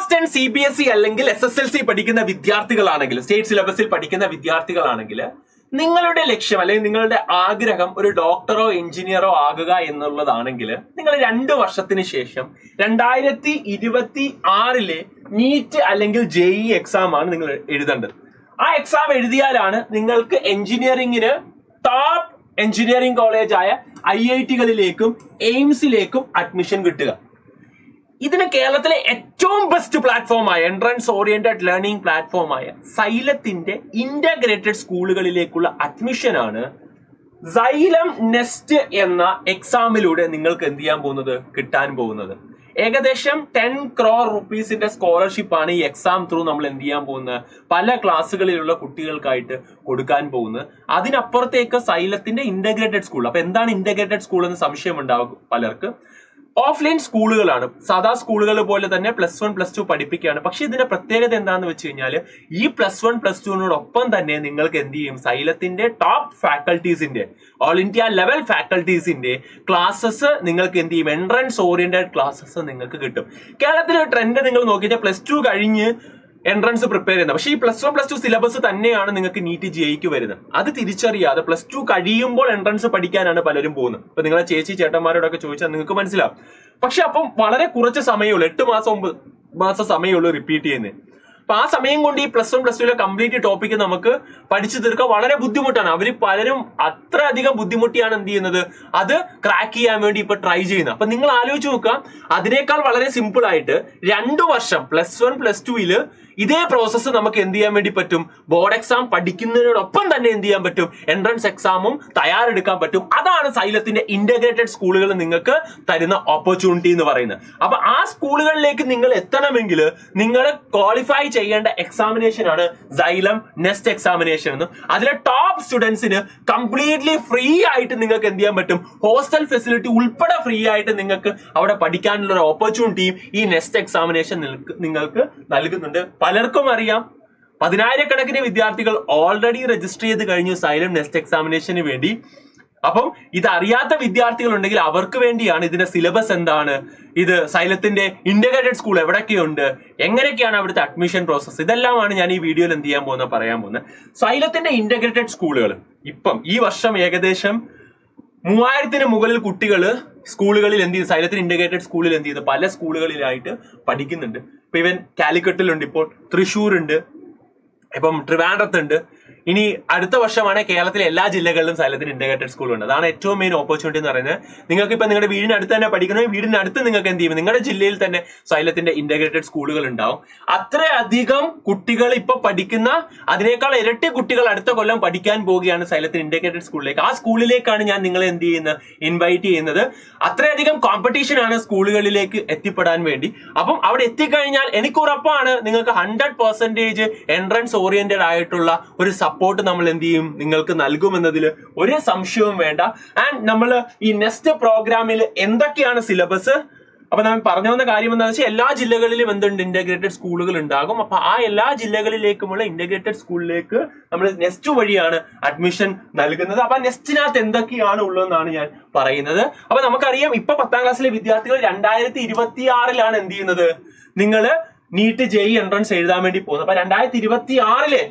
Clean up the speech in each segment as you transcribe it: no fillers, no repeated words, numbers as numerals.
Class 10 CBSE അല്ലെങ്കിൽ SSLC പഠിക്കുന്ന വിദ്യാർത്ഥികളാണെങ്കിൽ, state സിലബസിൽ പഠിക്കുന്ന വിദ്യാർത്ഥികളാണെങ്കിൽ നിങ്ങളുടെ ലക്ഷ്യം അല്ലെങ്കിൽ നിങ്ങളുടെ ആഗ്രഹം ഒരു ഡോക്ടറോ എഞ്ചിനീയറോ ആകുക എന്നുള്ളതാണെങ്കിൽ നിങ്ങൾ 2 വർഷത്തിന് ശേഷം 2026 നീറ്റ് അല്ലെങ്കിൽ JEE എക്സാം ആണ് നിങ്ങൾ എഴുതേണ്ടത്. ആ എക്സാം എഴുതിയാലാണ് നിങ്ങൾക്ക് എഞ്ചിനീയറിംഗിന് ടോപ്പ് എഞ്ചിനീയറിംഗ് കോളേജായ IIT-കളിലേക്കും എയിംസിലേക്കും അഡ്മിഷൻ കിട്ടുക. ഇതിന് കേരളത്തിലെ ഏറ്റവും ബെസ്റ്റ് പ്ലാറ്റ്ഫോമായ എൻട്രൻസ് ഓറിയന്റഡ് ലേണിംഗ് പ്ലാറ്റ്ഫോമായ സൈലത്തിന്റെ ഇന്റഗ്രേറ്റഡ് സ്കൂളുകളിലേക്കുള്ള അഡ്മിഷൻ ആണ് Xylem നെസ്റ്റ് എന്ന എക്സാമിലൂടെ നിങ്ങൾക്ക് എന്ത് ചെയ്യാൻ പോകുന്നത്, കിട്ടാൻ പോകുന്നത്. ഏകദേശം 10 crore rupees സ്കോളർഷിപ്പ് ആണ് ഈ എക്സാം ത്രൂ നമ്മൾ എന്ത് ചെയ്യാൻ പോകുന്നത്, പല ക്ലാസ്സുകളിലുള്ള കുട്ടികൾക്കായിട്ട് കൊടുക്കാൻ പോകുന്നത്. അതിനപ്പുറത്തേക്ക് സൈലത്തിന്റെ ഇന്റഗ്രേറ്റഡ് സ്കൂൾ. അപ്പൊ എന്താണ് ഇന്റഗ്രേറ്റഡ് സ്കൂൾ എന്ന് സംശയം ഉണ്ടാകും പലർക്ക്. ഓഫ്ലൈൻ സ്കൂളുകളാണ്, സാധാ സ്കൂളുകൾ പോലെ തന്നെ +1 +2 പഠിപ്പിക്കുകയാണ്. പക്ഷെ ഇതിന്റെ പ്രത്യേകത എന്താണെന്ന് വെച്ച് കഴിഞ്ഞാൽ ഈ +1 +2നോടൊപ്പം തന്നെ നിങ്ങൾക്ക് എന്ത് ചെയ്യും, സൈലത്തിന്റെ ടോപ്പ് ഫാക്കൽറ്റീസിന്റെ, ഓൾ ഇന്ത്യ ലെവൽ ഫാക്കൽറ്റീസിന്റെ ക്ലാസ്സസ് നിങ്ങൾക്ക് എന്ത് ചെയ്യും, എൻട്രൻസ് ഓറിയന്റഡ് ക്ലാസ്സസ് നിങ്ങൾക്ക് കിട്ടും. കേരളത്തിലെ ട്രെൻഡ് നിങ്ങൾ നോക്കിയിട്ട് +2 കഴിഞ്ഞ് എൻട്രൻസ് പ്രിപ്പയർ ചെയ്യുന്നത്. പക്ഷേ ഈ +1 +2 സിലബസ് തന്നെയാണ് നിങ്ങൾക്ക് നീറ്റ് JEEക്ക് വരുന്നത്. അത് തിരിച്ചറിയാതെ +2 കഴിയുമ്പോൾ എൻട്രൻസ് പഠിക്കാനാണ് പലരും പോകുന്നത്. ഇപ്പൊ നിങ്ങളെ ചേച്ചി ചേട്ടന്മാരോടൊക്കെ ചോദിച്ചാൽ നിങ്ങൾക്ക് മനസ്സിലാവും. പക്ഷെ അപ്പം വളരെ കുറച്ച് സമയമുള്ളൂ, 8 മാസം 9 മാസം സമയമുള്ളൂ റിപ്പീറ്റ് ചെയ്യുന്നത്. അപ്പൊ ആ സമയം കൊണ്ട് ഈ +1 +2 കംപ്ലീറ്റ് ടോപ്പിക്ക് നമുക്ക് പഠിച്ചു തീർക്കാൻ വളരെ ബുദ്ധിമുട്ടാണ്. അവര് പലരും അത്ര അധികം ബുദ്ധിമുട്ടിയാണ് എന്ത് ചെയ്യുന്നത്, അത് ക്രാക്ക് ചെയ്യാൻ വേണ്ടി ഇപ്പൊ ട്രൈ ചെയ്യുന്നത്. അപ്പൊ നിങ്ങൾ ആലോചിച്ച് നോക്കുക, അതിനേക്കാൾ വളരെ സിമ്പിൾ ആയിട്ട് 2 വർഷം +1 +2 ഇതേ പ്രോസസ്സ് നമുക്ക് എന്ത് ചെയ്യാൻ വേണ്ടി പറ്റും, ബോർഡ് എക്സാം പഠിക്കുന്നതിനോടൊപ്പം തന്നെ എന്ത് ചെയ്യാൻ പറ്റും, എൻട്രൻസ് എക്സാമും തയ്യാറെടുക്കാൻ പറ്റും. അതാണ് സൈലത്തിന്റെ ഇന്റഗ്രേറ്റഡ് സ്കൂളുകൾ നിങ്ങൾക്ക് തരുന്ന ഓപ്പർച്യൂണിറ്റി എന്ന് പറയുന്നത്. അപ്പൊ ആ സ്കൂളുകളിലേക്ക് നിങ്ങൾ എത്തണമെങ്കിൽ നിങ്ങൾ ക്വാളിഫൈ ചെയ്യേണ്ട എക്സാമിനേഷൻ ആണ് Xylem നെസ്റ്റ് എക്സാമിനേഷൻ എന്ന്. അതിലെ ടോപ്പ് സ്റ്റുഡൻസിന് കംപ്ലീറ്റ്ലി ഫ്രീ ആയിട്ട് നിങ്ങൾക്ക് എന്ത് ചെയ്യാൻ പറ്റും, ഹോസ്റ്റൽ ഫെസിലിറ്റി ഉൾപ്പെടെ ഫ്രീ ആയിട്ട് നിങ്ങൾക്ക് അവിടെ പഠിക്കാനുള്ള ഒരു ഓപ്പർച്യൂണിറ്റിയും ഈ നെസ്റ്റ് എക്സാമിനേഷൻ നിങ്ങൾക്ക് നൽകുന്നുണ്ട്. പലർക്കും അറിയാം, 10,000-കണക്കിന് വിദ്യാർത്ഥികൾ ഓൾറെഡി രജിസ്റ്റർ ചെയ്ത് കഴിഞ്ഞു Xylem നെസ്റ്റ് എക്സാമിനേഷന് വേണ്ടി. അപ്പം ഇത് അറിയാത്ത വിദ്യാർത്ഥികൾ ഉണ്ടെങ്കിൽ അവർക്ക് വേണ്ടിയാണ് ഇതിന്റെ സിലബസ് എന്താണ്, ഇത് സൈലത്തിന്റെ ഇന്റഗ്രേറ്റഡ് സ്കൂൾ എവിടെയൊക്കെയുണ്ട്, എങ്ങനെയൊക്കെയാണ് അവിടുത്തെ അഡ്മിഷൻ പ്രോസസ്സ്, ഇതെല്ലാമാണ് ഞാൻ ഈ വീഡിയോയിൽ എന്ത് ചെയ്യാൻ പോകുന്നത്, പറയാൻ പോകുന്നത്. സൈലത്തിന്റെ ഇന്റഗ്രേറ്റഡ് സ്കൂളുകൾ ഇപ്പം ഈ വർഷം ഏകദേശം 3000-ന് മുകളിൽ കുട്ടികൾ സ്കൂളുകളിൽ എന്ത് ചെയ്ത്, സൈലത്തിന് ഇന്റഗ്രേറ്റഡ് സ്കൂളിൽ എന്ത് ചെയ്ത് പല സ്കൂളുകളിലായിട്ട് പഠിക്കുന്നുണ്ട്. ഇപ്പൊ ഇവൻ കാലിക്കറ്റിലുണ്ട്, ഇപ്പോൾ തൃശ്ശൂരുണ്ട്, ഇപ്പം ട്രിവാൻഡ്രത്തുണ്ട്. ഇനി അടുത്ത വർഷമാണ് കേരളത്തിലെ എല്ലാ ജില്ലകളിലും സൈലത്തിന് ഇന്റഗ്രേറ്റഡ് സ്കൂൾ ഉണ്ട്. അതാണ് ഏറ്റവും മെയിൻ ഓപ്പർച്യൂണിറ്റി എന്ന് പറയുന്നത്. നിങ്ങൾക്ക് ഇപ്പൊ നിങ്ങളുടെ വീടിനടുത്ത് തന്നെ പഠിക്കണമെങ്കിൽ വീടിനടുത്ത് നിങ്ങൾക്ക് എന്ത് ചെയ്യും, നിങ്ങളുടെ ജില്ലയിൽ തന്നെ സൈലത്തിന്റെ ഇന്റഗ്രേറ്റഡ് സ്കൂളുകൾ ഉണ്ടാവും. അത്രയധികം കുട്ടികൾ ഇപ്പൊ പഠിക്കുന്ന, അതിനേക്കാൾ ഇരട്ടി കുട്ടികൾ അടുത്ത കൊല്ലം പഠിക്കാൻ പോവുകയാണ് സൈലത്തിന് ഇന്റഗ്രേറ്റഡ് സ്കൂളിലേക്ക്. ആ സ്കൂളിലേക്കാണ് ഞാൻ നിങ്ങളെ എന്ത് ചെയ്യുന്നത്, ഇൻവൈറ്റ് ചെയ്യുന്നത്. അത്രയധികം കോമ്പറ്റീഷൻ ആണ് സ്കൂളുകളിലേക്ക് എത്തിപ്പെടാൻ വേണ്ടി. അപ്പം അവിടെ എത്തിക്കഴിഞ്ഞാൽ എനിക്ക് ഉറപ്പാണ് നിങ്ങൾക്ക് 100% എൻട്രൻസ് ഓറിയന്റഡ് ആയിട്ടുള്ള ഒരു സപ്പോർട്ട് നമ്മൾ എന്ത് ചെയ്യും, നിങ്ങൾക്ക് നൽകുമെന്നതിൽ ഒരു സംശയവും വേണ്ട. ആൻഡ് നമ്മൾ ഈ നെക്സ്റ്റ് പ്രോഗ്രാമിൽ എന്തൊക്കെയാണ് സിലബസ്, അപ്പൊ നമ്മൾ പറഞ്ഞു വന്ന കാര്യം എന്താണെന്ന് വെച്ചാൽ എല്ലാ ജില്ലകളിലും എന്തുണ്ട്, ഇന്റഗ്രേറ്റഡ് സ്കൂളുകൾ ഉണ്ടാകും. അപ്പൊ ആ എല്ലാ ജില്ലകളിലേക്കുമുള്ള ഇന്റഗ്രേറ്റഡ് സ്കൂളിലേക്ക് നമ്മൾ നെക്സ്റ്റ് വഴിയാണ് അഡ്മിഷൻ നൽകുന്നത്. അപ്പൊ നെക്സ്റ്റിനകത്ത് എന്തൊക്കെയാണ് ഉള്ളതെന്നാണ് ഞാൻ പറയുന്നത്. അപ്പൊ നമുക്കറിയാം, ഇപ്പൊ 10ാം ക്ലാസ്സിലെ വിദ്യാർത്ഥികൾ 2026 എന്ത് ചെയ്യുന്നത്, നിങ്ങൾ നീറ്റ് JEE എൻട്രൻസ് എഴുതാൻ വേണ്ടി പോകുന്നത്. അപ്പൊ 2026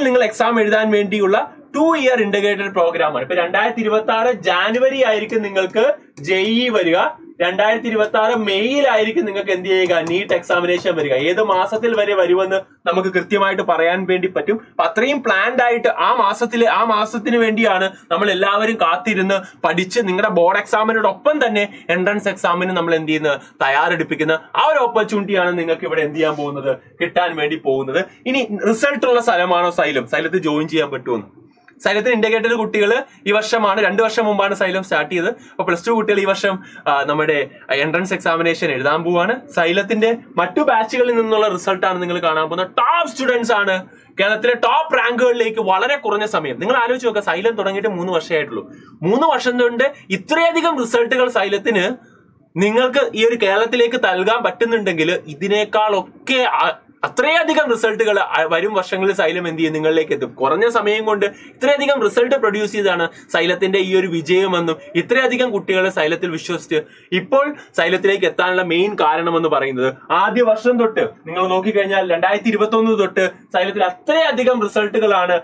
നിങ്ങൾ എക്സാം എഴുതാൻ വേണ്ടിയുള്ള 2 ഇയർ ഇന്റഗ്രേറ്റഡ് പ്രോഗ്രാം ആണ്. ഇപ്പൊ 2026 ജാനുവരി ആയിരിക്കും നിങ്ങൾക്ക് JEE വരിക, 2026 മെയ്യിലായിരിക്കും നിങ്ങൾക്ക് എന്ത് ചെയ്യുക, നീറ്റ് എക്സാമിനേഷൻ വരിക. ഏത് മാസത്തിൽ വരെ വരുമെന്ന് നമുക്ക് കൃത്യമായിട്ട് പറയാൻ വേണ്ടി പറ്റും. അത്രയും പ്ലാൻഡ് ആയിട്ട് ആ മാസത്തിന് വേണ്ടിയാണ് നമ്മൾ എല്ലാവരും കാത്തിരുന്ന് പഠിച്ച് നിങ്ങളുടെ ബോർഡ് എക്സാമിനോടൊപ്പം തന്നെ എൻട്രൻസ് എക്സാമിന് നമ്മൾ എന്ത് ചെയ്യുന്നത്, തയ്യാറെടുപ്പിക്കുന്ന ആ ഒരു ഓപ്പർച്യൂണിറ്റിയാണ് നിങ്ങൾക്ക് ഇവിടെ എന്ത് ചെയ്യാൻ പോകുന്നത്, കിട്ടാൻ വേണ്ടി പോകുന്നത്. ഇനി റിസൾട്ട് ഉള്ള സ്ഥലമാണോ സൈലത്തിൽ ജോയിൻ ചെയ്യാൻ പറ്റുമെന്ന്. സൈലത്തിന് ഇന്റഗ്രേറ്റഡ് കുട്ടികൾ ഈ വർഷമാണ്, 2 വർഷം മുമ്പാണ് സൈലം സ്റ്റാർട്ട് ചെയ്തത്. അപ്പൊ +2 കുട്ടികൾ ഈ വർഷം നമ്മുടെ എൻട്രൻസ് എക്സാമിനേഷൻ എഴുതാൻ പോവാണ്. സൈലത്തിന്റെ മറ്റു ബാച്ചുകളിൽ നിന്നുള്ള റിസൾട്ടാണ് നിങ്ങൾ കാണാൻ പോകുന്നത്. ടോപ്പ് സ്റ്റുഡൻസ് ആണ്, കേരളത്തിലെ ടോപ്പ് റാങ്കുകളിലേക്ക് വളരെ കുറഞ്ഞ സമയം. നിങ്ങൾ ആലോചിച്ച് നോക്കുക, സൈലം തുടങ്ങിയിട്ട് 3 വർഷമായിട്ടുള്ളൂ. 3 വർഷം കൊണ്ട് ഇത്രയധികം റിസൾട്ടുകൾ സൈലത്തിന് നിങ്ങൾക്ക് ഈ ഒരു കേരളത്തിലേക്ക് നൽകാൻ പറ്റുന്നുണ്ടെങ്കിൽ ഇതിനേക്കാളൊക്കെ അത്രയധികം റിസൾട്ടുകൾ വരും വർഷങ്ങളിൽ സൈലം എന്ത് ചെയ്യും നിങ്ങളിലേക്ക് എത്തും. കുറഞ്ഞ സമയം കൊണ്ട് ഇത്രയധികം റിസൾട്ട് പ്രൊഡ്യൂസ് ചെയ്താണ് സൈലത്തിന്റെ ഈ ഒരു വിജയമെന്നും ഇത്രയധികം കുട്ടികളെ സൈലത്തിൽ വിശ്വസിച്ച് ഇപ്പോൾ സൈലത്തിലേക്ക് എത്താനുള്ള മെയിൻ കാരണമെന്ന് പറയുന്നത് ആദ്യ വർഷം തൊട്ട് നിങ്ങൾ നോക്കിക്കഴിഞ്ഞാൽ 2021 തൊട്ട് സൈലത്തിൽ അത്രയധികം റിസൾട്ടുകളാണ്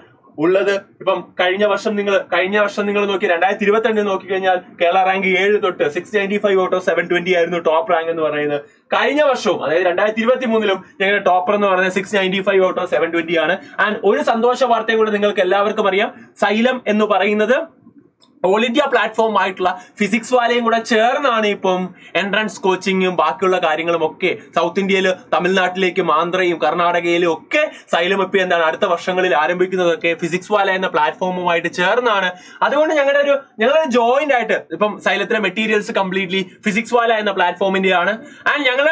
ഉള്ളത്. ഇപ്പം കഴിഞ്ഞ വർഷം നിങ്ങൾ നോക്കി 2022 നോക്കിക്കഴിഞ്ഞാൽ കേരള റാങ്ക് 7 തൊട്ട് 695 ഔട്ട് ഓഫ് 720 ആയിരുന്നു ടോപ്പ് റാങ്ക് എന്ന് പറയുന്നത്. കഴിഞ്ഞ വർഷവും അതായത് 2023 ഞങ്ങളുടെ ടോപ്പർ എന്ന് പറയുന്നത് 695 ഔട്ട് ഓഫ് 720 ആണ്. ആൻഡ് ഒരു സന്തോഷ വാർത്തയും കൂടെ നിങ്ങൾക്ക് എല്ലാവർക്കും അറിയാം, സൈലം എന്ന് പറയുന്നത് ഓൾ ഇന്ത്യ പ്ലാറ്റ്ഫോം ആയിട്ടുള്ള ഫിസിക്സ് വാലയും കൂടെ ചേർന്നാണ് ഇപ്പം എൻട്രൻസ് കോച്ചിങ്ങും ബാക്കിയുള്ള കാര്യങ്ങളും ഒക്കെ സൗത്ത് ഇന്ത്യയിൽ തമിഴ്നാട്ടിലേക്കും ആന്ധ്രയും കർണാടകയിലും ഒക്കെ സൈലം ഇപ്പം എന്താണ് അടുത്ത വർഷങ്ങളിൽ ആരംഭിക്കുന്നതൊക്കെ ഫിസിക്സ് വാല എന്ന പ്ലാറ്റ്ഫോമുമായിട്ട് ചേർന്നാണ്. അതുകൊണ്ട് ഞങ്ങളുടെ ജോയിന്റ് ആയിട്ട് ഇപ്പം സൈലത്തിലെ മെറ്റീരിയൽസ് കംപ്ലീറ്റ്ലി ഫിസിക്സ് വാല എന്ന പ്ലാറ്റ്ഫോമിന്റെ ആണ്. ആൻഡ് ഞങ്ങൾ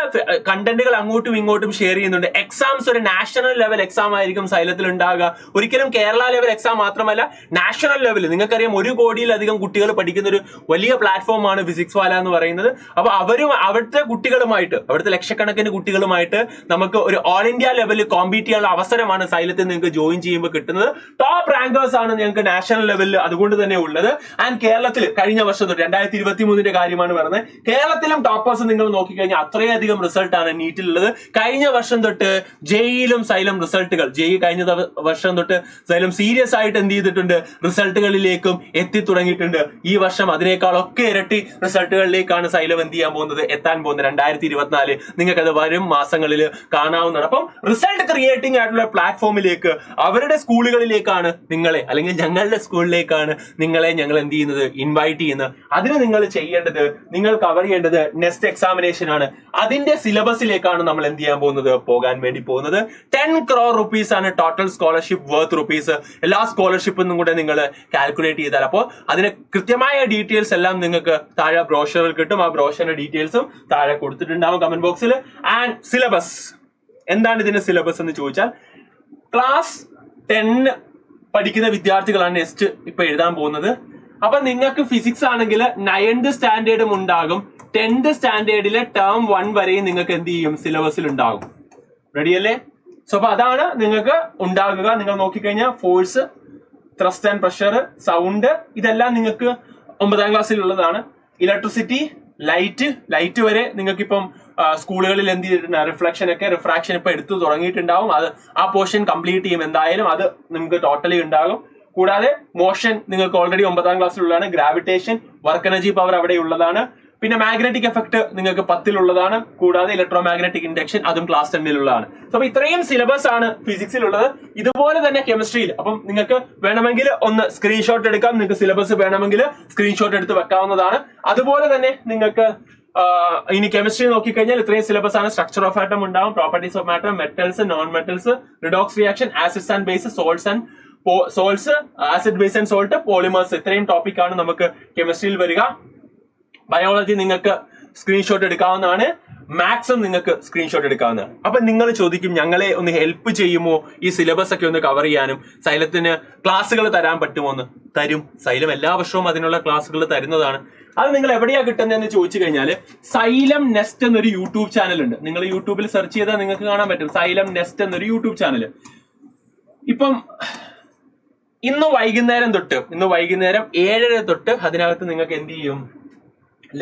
കണ്ടന്റുകൾ അങ്ങോട്ടും ഇങ്ങോട്ടും ഷെയർ ചെയ്യുന്നുണ്ട്. എക്സാംസ് ഒരു നാഷണൽ ലെവൽ എക്സാം ആയിരിക്കും സൈലത്തിൽ ഉണ്ടാകുക. ഒരിക്കലും കേരള ലെവൽ എക്സാം മാത്രമല്ല നാഷണൽ ലെവൽ. നിങ്ങൾക്കറിയാം 1 കോടിയിൽ കുട്ടികൾ പഠിക്കുന്ന ഒരു വലിയ പ്ലാറ്റ്ഫോമാണ് ഫിസിക്സ് വാല എന്ന് പറയുന്നത്. അപ്പൊ അവിടുത്തെ കുട്ടികളുമായിട്ട്, അവിടുത്തെ ലക്ഷക്കണക്കിന് കുട്ടികളുമായിട്ട് നമുക്ക് ഒരു ഓൾ ഇന്ത്യ ലെവലിൽ കോമ്പീറ്റ് ചെയ്യാനുള്ള അവസരമാണ് സൈലത്തിൽ നിങ്ങൾക്ക് ജോയിൻ ചെയ്യുമ്പോൾ കിട്ടുന്നത്. ടോപ്പ് റാങ്കേഴ്സ് ആണ് ഞങ്ങൾക്ക് നാഷണൽ ലെവലിൽ അതുകൊണ്ട് തന്നെ ഉള്ളത്. ആൻഡ് കേരളത്തിൽ കഴിഞ്ഞ വർഷം തൊട്ട് 2023 കാര്യമാണ് പറയുന്നത്, കേരളത്തിലും ടോപ്പേഴ്സ് നിങ്ങൾ നോക്കിക്കഴിഞ്ഞാൽ അത്രയധികം റിസൾട്ടാണ് നീറ്റിലുള്ളത്. കഴിഞ്ഞ വർഷം തൊട്ട് ജെയിലും സൈലം റിസൾട്ടുകൾ, കഴിഞ്ഞ വർഷം തൊട്ട് സൈലം സീരിയസ് ആയിട്ട് എന്ത് ചെയ്തിട്ടുണ്ട്, റിസൾട്ടുകളിലേക്കും എത്തി തുടങ്ങിയിട്ടുണ്ട്. ഈ വർഷം അതിനേക്കാളൊക്കെ ഇരട്ടി റിസൾട്ടുകളിലേക്കാണ് സൈലം എന്ത് ചെയ്യാൻ പോകുന്നത്, എത്താൻ പോകുന്നത് 2024. നിങ്ങൾക്ക് അത് വരും മാസങ്ങളിൽ കാണാവുന്നതാണ്. അപ്പം റിസൾട്ട് ക്രിയേറ്റിംഗ് ആയിട്ടുള്ള പ്ലാറ്റ്ഫോമിലേക്ക്, അവരുടെ സ്കൂളുകളിലേക്കാണ് നിങ്ങളെ, അല്ലെങ്കിൽ ഞങ്ങളുടെ സ്കൂളിലേക്കാണ് നിങ്ങളെ ഞങ്ങൾ എന്ത് ചെയ്യുന്നത്, ഇൻവൈറ്റ് ചെയ്യുന്നത്. അതിന് നിങ്ങൾ ചെയ്യേണ്ടത്, നിങ്ങൾ കവർ ചെയ്യേണ്ടത് നെക്സ്റ്റ് എക്സാമിനേഷൻ ആണ്. അതിന്റെ സിലബസിലേക്കാണ് നമ്മൾ എന്ത് ചെയ്യാൻ പോകുന്നത്, പോകാൻ വേണ്ടി പോകുന്നത്. 10 crore rupees ആണ് ടോട്ടൽ സ്കോളർഷിപ്പ് വർത്ത് റുപ്പീസ്. എല്ലാ സ്കോളർഷിപ്പും കൂടെ നിങ്ങൾ കാൽക്കുലേറ്റ് ചെയ്താൽ അപ്പോൾ അതിന് കൃത്യമായ ഡീറ്റെയിൽസ് എല്ലാം നിങ്ങൾക്ക് താഴെ ബ്രോഷറിൽ കിട്ടും. ആ ബ്രോഷറിന്റെ ഡീറ്റെയിൽസും താഴെ കൊടുത്തിട്ടുണ്ടാവും കമന്റ് ബോക്സിൽ. ആൻഡ് സിലബസ് എന്താണ്, ഇതിന്റെ സിലബസ് എന്ന് ചോദിച്ചാൽ, ക്ലാസ് 10 പഠിക്കുന്ന വിദ്യാർത്ഥികളാണ് നെക്സ്റ്റ് ഇപ്പൊ എഴുതാൻ പോകുന്നത്. അപ്പൊ നിങ്ങൾക്ക് ഫിസിക്സ് ആണെങ്കിൽ 9th സ്റ്റാൻഡേർഡും ഉണ്ടാകും, 10th സ്റ്റാൻഡേർഡിലെ ടേം 1 വരെയും നിങ്ങൾക്ക് എന്ത് ചെയ്യും, സിലബസിൽ ഉണ്ടാകും. റെഡിയല്ലേ? സോ അപ്പൊ അതാണ് നിങ്ങൾക്ക് ഉണ്ടാകുക. നിങ്ങൾ നോക്കിക്കഴിഞ്ഞാൽ force, thrust and pressure, sound, ഇതെല്ലാം നിങ്ങൾക്ക് 9ാം ക്ലാസ്സിലുള്ളതാണ്. ഇലക്ട്രിസിറ്റി, ലൈറ്റ് വരെ നിങ്ങൾക്ക് ഇപ്പം സ്കൂളുകളിൽ എന്ത് ചെയ്തിട്ടുണ്ട്, റിഫ്രാക്ഷൻ ഇപ്പൊ എടുത്തു തുടങ്ങിയിട്ടുണ്ടാവും. അത് ആ പോർഷൻ കംപ്ലീറ്റ് ചെയ്യും എന്തായാലും, അത് നിങ്ങൾക്ക് ടോട്ടലി ഉണ്ടാകും. കൂടാതെ മോഷൻ നിങ്ങൾക്ക് ഓൾറെഡി 9ാം ക്ലാസ്സിലുള്ളതാണ്. ഗ്രാവിറ്റേഷൻ, വർക്ക് എനർജി പവർ അവിടെ ഉള്ളതാണ്. പിന്നെ മാഗ്നറ്റിക് എഫക്ട് നിങ്ങൾക്ക് 10ലുള്ളതാണ്. കൂടാതെ ഇലക്ട്രോ മാഗ്നറ്റിക് ഇൻഡക്ഷൻ അതും ക്ലാസ് 10ലുള്ളതാണ്. അപ്പൊ ഇത്രയും സിലബസ് ആണ് ഫിസിക്സിലുള്ളത്. ഇതുപോലെ തന്നെ കെമിസ്ട്രിയിൽ, അപ്പം നിങ്ങൾക്ക് വേണമെങ്കിൽ ഒന്ന് സ്ക്രീൻഷോട്ട് എടുക്കാം. നിങ്ങൾക്ക് സിലബസ് വേണമെങ്കിൽ സ്ക്രീൻഷോട്ട് എടുത്ത് വെക്കാവുന്നതാണ്. അതുപോലെ തന്നെ നിങ്ങൾക്ക് ഇനി കെമിസ്ട്രി നോക്കിക്കഴിഞ്ഞാൽ ഇത്രയും സിലബസ് ആണ്. സ്ട്രക്ചർ ഓഫ് ആറ്റം ഉണ്ടാവും, properties of matter, metals, non metals, redox reaction, acids and base, salts, acid base and salt, polymers, ഇത്രയും ടോപ്പിക് ആണ് നമുക്ക് കെമിസ്ട്രിയിൽ വരിക. ബയോളജി നിങ്ങൾക്ക് സ്ക്രീൻഷോട്ട് എടുക്കാവുന്നതാണ്. മാത്സും നിങ്ങൾക്ക് സ്ക്രീൻഷോട്ട് എടുക്കാവുന്നതാണ്. അപ്പൊ നിങ്ങൾ ചോദിക്കും, ഞങ്ങളെ ഒന്ന് ഹെൽപ്പ് ചെയ്യുമോ ഈ സിലബസ് ഒക്കെ ഒന്ന് കവർ ചെയ്യാനും, സൈലത്തിന് ക്ലാസ്സുകൾ തരാൻ പറ്റുമോ എന്ന്? തരും. സൈലം എല്ലാ വർഷവും അതിനുള്ള ക്ലാസ്സുകൾ തരുന്നതാണ്. അത് നിങ്ങൾ എവിടെയാ കിട്ടുന്നതെന്ന് ചോദിച്ചു കഴിഞ്ഞാൽ, സൈലം നെസ്റ്റ് എന്നൊരു യൂട്യൂബ് ചാനൽ ഉണ്ട്. നിങ്ങൾ യൂട്യൂബിൽ സെർച്ച് ചെയ്താൽ നിങ്ങൾക്ക് കാണാൻ പറ്റും സൈലം നെസ്റ്റ് എന്നൊരു യൂട്യൂബ് ചാനൽ. ഇപ്പം ഇന്ന് വൈകുന്നേരം 7:30 തൊട്ട് അതിനകത്ത് നിങ്ങൾക്ക് എന്ത് ചെയ്യും,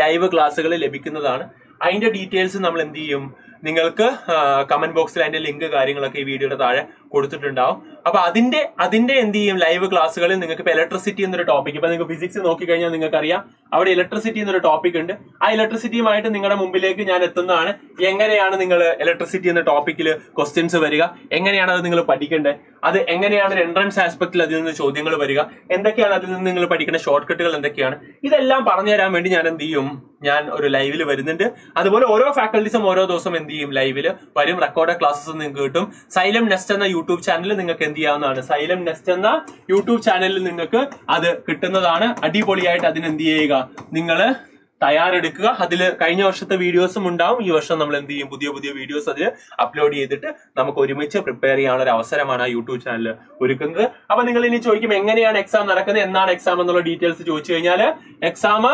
ലൈവ് ക്ലാസ്സുകൾ ലഭിക്കുന്നതാണ്. അതിന്റെ ഡീറ്റെയിൽസ് നമ്മൾ എന്ത് ചെയ്യും, നിങ്ങൾക്ക് കമന്റ് ബോക്സിൽ അതിന്റെ ലിങ്ക് കാര്യങ്ങളൊക്കെ ഈ വീഡിയോയുടെ താഴെ കൊടുത്തിട്ടുണ്ടാവും. അപ്പൊ അതിന്റെ എന്ത് ചെയ്യും, ലൈവ് ക്ലാസ്സുകളിൽ നിങ്ങൾക്ക് ഇപ്പൊ ഇലക്ട്രിസിറ്റി എന്നൊരു ടോപ്പിക്, ഇപ്പൊ നിങ്ങൾക്ക് ഫിസിക്സ് നോക്കിക്കഴിഞ്ഞാൽ നിങ്ങൾക്ക് അറിയാം അവിടെ ഇലക്ട്രിസിറ്റി എന്നൊരു ടോപ്പിക് ഉണ്ട്. ആ ഇലക്ട്രിസിറ്റിയുമായിട്ട് നിങ്ങളുടെ മുമ്പിലേക്ക് ഞാൻ എത്തുന്നതാണ്. എങ്ങനെയാണ് നിങ്ങൾ ഇലക്ട്രിസിറ്റി എന്ന ടോപ്പിക്കിൽ ക്വസ്റ്റ്യൻസ് വരിക, എങ്ങനെയാണ് അത് നിങ്ങൾ പഠിക്കേണ്ടത്, അത് എങ്ങനെയാണ് എൻട്രൻസ് ആസ്പെക്റ്റിൽ അതിൽ നിന്ന് ചോദ്യങ്ങൾ വരിക, എന്തൊക്കെയാണ് അതിൽ നിന്ന് നിങ്ങൾ പഠിക്കുന്ന ഷോർട്ട് കട്ടുകൾ എന്തൊക്കെയാണ്, ഇതെല്ലാം പറഞ്ഞു തരാൻ വേണ്ടി ഞാൻ എന്ത് ചെയ്യും, ഞാൻ ഒരു ലൈവിൽ വരുന്നുണ്ട്. അതുപോലെ ഓരോ ഫാക്കൽറ്റീസും ഓരോ ദിവസം എന്ത് ചെയ്യും, ലൈവിൽ വരും. റെക്കോർഡഡ് ക്ലാസ്സസ് നിങ്ങൾക്ക് കിട്ടും. സൈലം നെസ്റ്റ് എന്ന യൂട്യൂബ് ചാനലിൽ നിങ്ങൾക്ക് എന്ത് ചെയ്യാവുന്നതാണ്, സൈലം നെസ്റ്റ് എന്ന യൂട്യൂബ് ചാനലിൽ നിങ്ങൾക്ക് അത് കിട്ടുന്നതാണ്. അടിപൊളിയായിട്ട് അതിന് എന്ത് ചെയ്യുക, നിങ്ങൾ തയ്യാറെടുക്കുക. അതിൽ കഴിഞ്ഞ വർഷത്തെ വീഡിയോസും ഉണ്ടാവും. ഈ വർഷം നമ്മൾ എന്ത് ചെയ്യും, പുതിയ വീഡിയോസ് അതിൽ അപ്ലോഡ് ചെയ്തിട്ട് നമുക്ക് ഒരുമിച്ച് പ്രിപ്പയർ ചെയ്യാനുള്ള ഒരു അവസരമാണ് ആ യൂട്യൂബ് ചാനൽ ഒരുക്കുന്നത്. അപ്പൊ നിങ്ങൾ ഇനി ചോദിക്കും, എങ്ങനെയാണ് എക്സാം നടക്കുന്നത്, എന്നാണ് എക്സാം എന്നുള്ള ഡീറ്റെയിൽസ് ചോദിച്ചു കഴിഞ്ഞാൽ, എക്സാം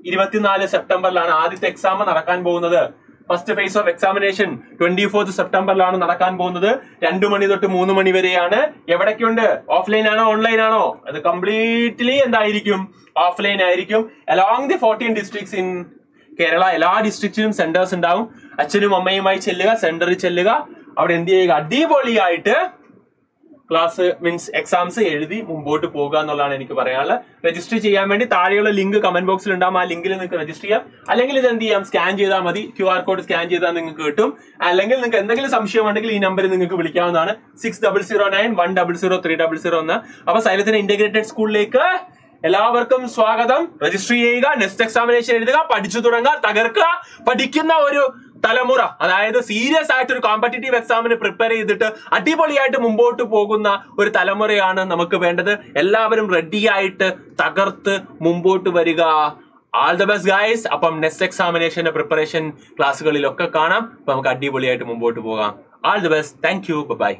24 സെപ്റ്റംബറിലാണ് ആദ്യത്തെ എക്സാം നടക്കാൻ പോകുന്നത്. First phase of examination 24th സെപ്റ്റംബറിലാണ് നടക്കാൻ പോകുന്നത്. 2 മണി തൊട്ട് 3 മണി വരെയാണ്. എവിടൊക്കെയുണ്ട്? ഓഫ്ലൈൻ ആണോ ഓൺലൈൻ ആണോ? അത് കംപ്ലീറ്റ്ലി എന്തായിരിക്കും? ഓഫ്ലൈൻ ആയിരിക്കും. Along the 14 districts in Kerala. എല്ലാ ഡിസ്ട്രിക്റ്റിലും സെന്റേഴ്സ് ഉണ്ടാവും. അച്ഛനും അമ്മയുമായി ചെല്ലുക, സെന്ററിൽ ചെല്ലുക, അവിടെ എന്ത് ചെയ്യുക? അടിപൊളിയായിട്ട് ക്ലാസ് മീൻസ് എക്സാംസ് എഴുതി മുമ്പോട്ട് പോകുക എന്നുള്ളതാണ് എനിക്ക് പറയാനുള്ളത്. രജിസ്റ്റർ ചെയ്യാൻ വേണ്ടി താഴെയുള്ള ലിങ്ക് കമന്റ് ബോക്സിൽ ഉണ്ടാവും. ആ ലിങ്കിൽ നിങ്ങൾക്ക് രജിസ്റ്റർ ചെയ്യാം. അല്ലെങ്കിൽ ഇത് എന്ത് ചെയ്യാം? സ്കാൻ ചെയ്താൽ മതി. QR കോഡ് സ്കാൻ ചെയ്താൽ നിങ്ങൾക്ക് കിട്ടും. അല്ലെങ്കിൽ നിങ്ങൾക്ക് എന്തെങ്കിലും സംശയം ഉണ്ടെങ്കിൽ ഈ നമ്പറിൽ നിങ്ങൾക്ക് വിളിക്കാവുന്നതാണ്. 6009100300 എന്ന്. അപ്പൊ സൈലത്തിന് ഇന്റഗ്രേറ്റഡ് സ്കൂളിലേക്ക് എല്ലാവർക്കും സ്വാഗതം. രജിസ്റ്റർ ചെയ്യുക, നെക്സ്റ്റ് എക്സാമിനേഷൻ എഴുതുക, പഠിച്ചു തുടങ്ങുക, തകർക്കുക. പഠിക്കുന്ന ഒരു തലമുറ, അതായത് സീരിയസ് ആയിട്ട് ഒരു കോമ്പറ്റീറ്റീവ് എക്സാമിന് പ്രിപ്പയർ ചെയ്തിട്ട് അടിപൊളിയായിട്ട് മുമ്പോട്ട് പോകുന്ന ഒരു തലമുറയാണ് നമുക്ക് വേണ്ടത്. എല്ലാവരും റെഡി ആയിട്ട് തകർത്ത് മുമ്പോട്ട് വരിക. All the best guys. അപ്പം നെക്സ്റ്റ് എക്സാമിനേഷന്റെ പ്രിപ്പറേഷൻ ക്ലാസ്സുകളിലൊക്കെ കാണാം. അപ്പൊ നമുക്ക് അടിപൊളിയായിട്ട് മുമ്പോട്ട് പോകാം. All the best. Thank you. By.